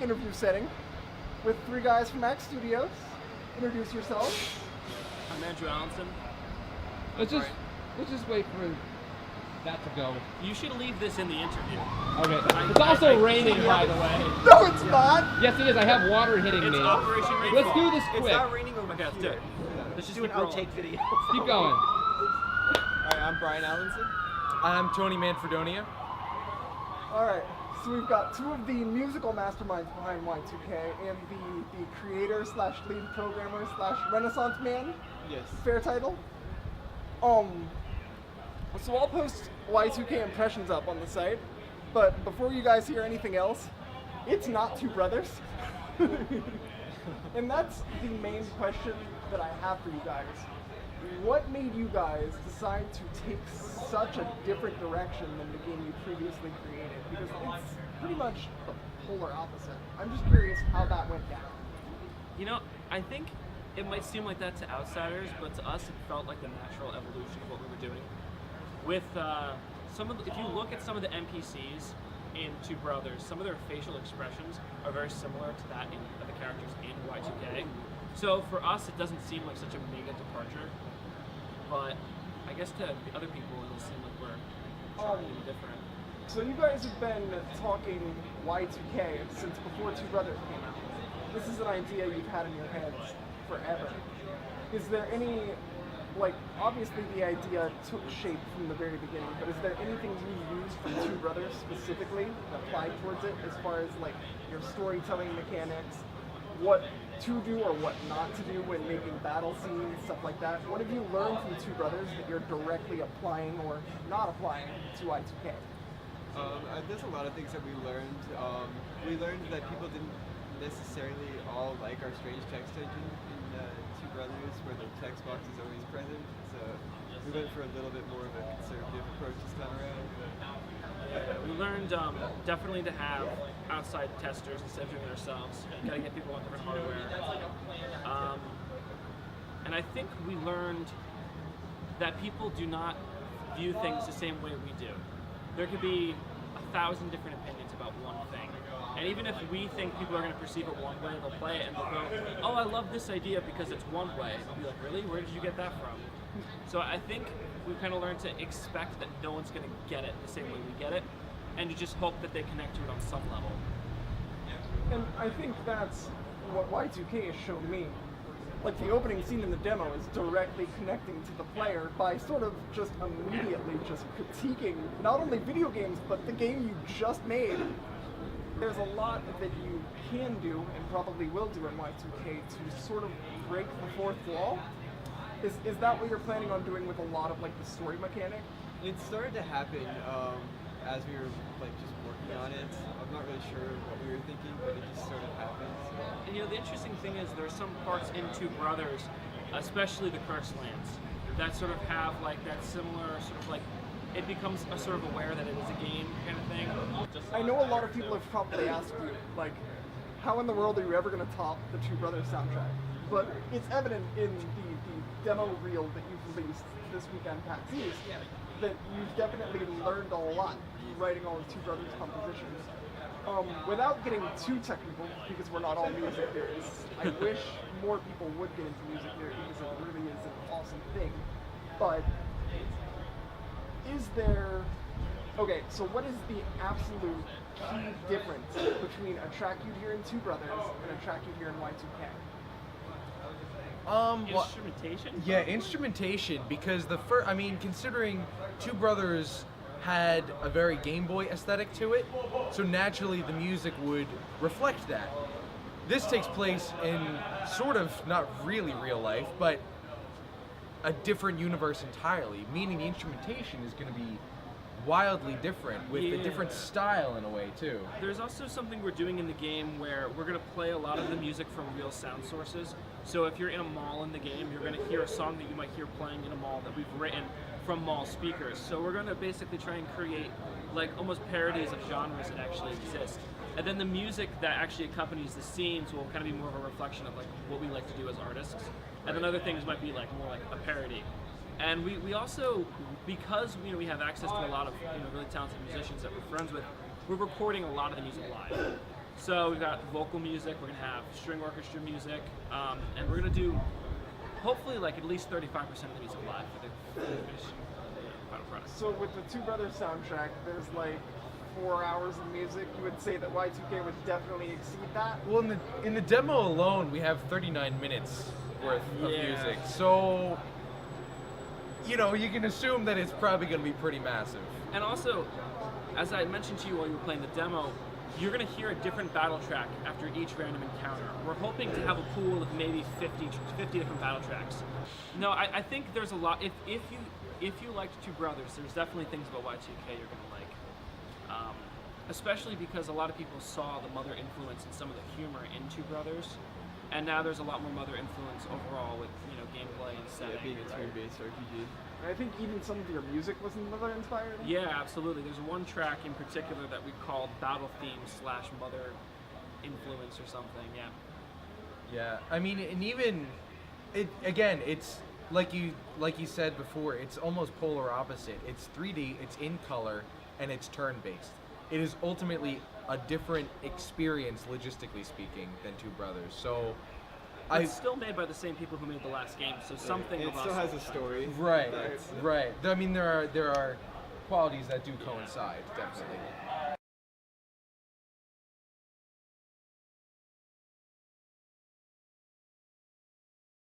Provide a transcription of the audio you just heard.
interview setting with three guys from Ackk Studios. Introduce yourselves. I'm Andrew Allenson. Let's just wait for that to go. You should leave this in the interview. Okay. It's also raining, by the way. No, it's not. Yes, it is. I have water hitting It's me. Operation Rainfall. Let's do this quick. It's not raining over Okay, let's do here. it. Let's just do an keep rolling. outtake video. Keep going. Alright, I'm Brian Allenson. I'm Tony Manfredonia. All right. So we've got two of the musical masterminds behind Y2K and the creator slash lead programmer slash Renaissance man. Yes. Fair title. So I'll post Y2K impressions up on the site, but before you guys hear anything else, it's not two brothers. And that's the main question that I have for you guys. What made you guys decide to take such a different direction than the game you previously created? Because it's pretty much the polar opposite. I'm just curious how that went down. You know, I think it might seem like that to outsiders, but to us it felt like the natural evolution of what we were doing. With if you look at some of the NPCs in Two Brothers, some of their facial expressions are very similar to that of the characters in Y2K. So for us, it doesn't seem like such a mega departure, but I guess to other people, it'll seem like we're trying to be different. So you guys have been talking Y2K since before Two Brothers came out. This is an idea you've had in your heads forever. Is there any, obviously the idea took shape from the very beginning, but is there anything you used from Two Brothers specifically that applied towards it as far as your storytelling mechanics, what to do or what not to do when making battle scenes, stuff like that? What have you learned from Two Brothers that you're directly applying or not applying to Y2K? There's a lot of things that we learned. We learned that people didn't necessarily all like our strange text engine in Two Brothers, where the text box is always present. So we went for a little bit more of a conservative approach this time around. We learned definitely to have outside testers instead of doing it ourselves. You gotta get people on different hardware. And I think we learned that people do not view things the same way we do. There could be 1,000 different opinions about one thing. And even if we think people are going to perceive it one way, they'll play it and they'll go, oh, I love this idea because it's one way. And I'll be like, really? Where did you get that from? So I think we've kind of learned to expect that no one's going to get it the same way we get it, and to just hope that they connect to it on some level. And I think that's what Y2K has shown me. The opening scene in the demo is directly connecting to the player by sort of just immediately just critiquing not only video games, but the game you just made. There's a lot that you can do, and probably will do in Y2K, to sort of break the fourth wall. Is that what you're planning on doing with a lot of the story mechanic? It started to happen as we were just working on it. I'm not really sure what we were thinking, but it just sort of happened. And the interesting thing is there are some parts in Two Brothers, especially the Cursed Lands, that sort of have that similar sort of it becomes a sort of aware that it is a game kind of thing. I know a lot of people have probably asked you, how in the world are you ever going to top the Two Brothers soundtrack? But it's evident in the demo reel that you've released this weekend, PAX East, that you've definitely learned a lot writing all the Two Brothers compositions. Without getting too technical, because we're not all music theorists, I wish more people would get into music theory because it really is an awesome thing. But is there... Okay, so what is the absolute key difference between a track you'd hear in Two Brothers and a track you'd hear in Y2K? Instrumentation? Yeah, instrumentation, because considering Two Brothers had a very Game Boy aesthetic to it, so naturally the music would reflect that. This takes place in sort of, not really real life, but a different universe entirely, meaning the instrumentation is going to be wildly different, with a different style in a way too. There's also something we're doing in the game where we're going to play a lot of the music from real sound sources. So if you're in a mall in the game, you're going to hear a song that you might hear playing in a mall that we've written from mall speakers. So we're going to basically try and create almost parodies of genres that actually exist. And then the music that actually accompanies the scenes will kind of be more of a reflection of what we like to do as artists. And then other things might be more like a parody. And we also, because we have access to a lot of really talented musicians that we're friends with, we're recording a lot of the music live. So we've got vocal music, we're gonna have string orchestra music, and we're gonna do hopefully like at least 35% of the music live for the final product. So with the Two Brothers soundtrack, there's like 4 hours of music. You would say that Y2K would definitely exceed that? Well, in the demo alone, we have 39 minutes worth of music. So, you know, you can assume that it's probably going to be pretty massive. And also, as I mentioned to you while you were playing the demo, you're going to hear a different battle track after each random encounter. We're hoping to have a pool of maybe 50 different battle tracks. No, I think there's a lot. If you liked Two Brothers, there's definitely things about Y2K you're going to like. Especially because a lot of people saw the Mother influence in some of the humor in Two Brothers, and now there's a lot more Mother influence overall with, you know, gameplay and setting. Being a turn-based RPG. And I think even some of your music was Mother inspired. Yeah, absolutely. There's one track in particular that we called Battle Theme / Mother Influence or something. Yeah. Yeah, I mean, and even it's like you said before, it's almost polar opposite. It's 3D, it's in color, and it's turn-based. It is ultimately a different experience, logistically speaking, than Two Brothers. So, It's still made by the same people who made the last game, so something It of still us has will a shine. story. right, That's- right. I mean, there are qualities that do coincide, definitely.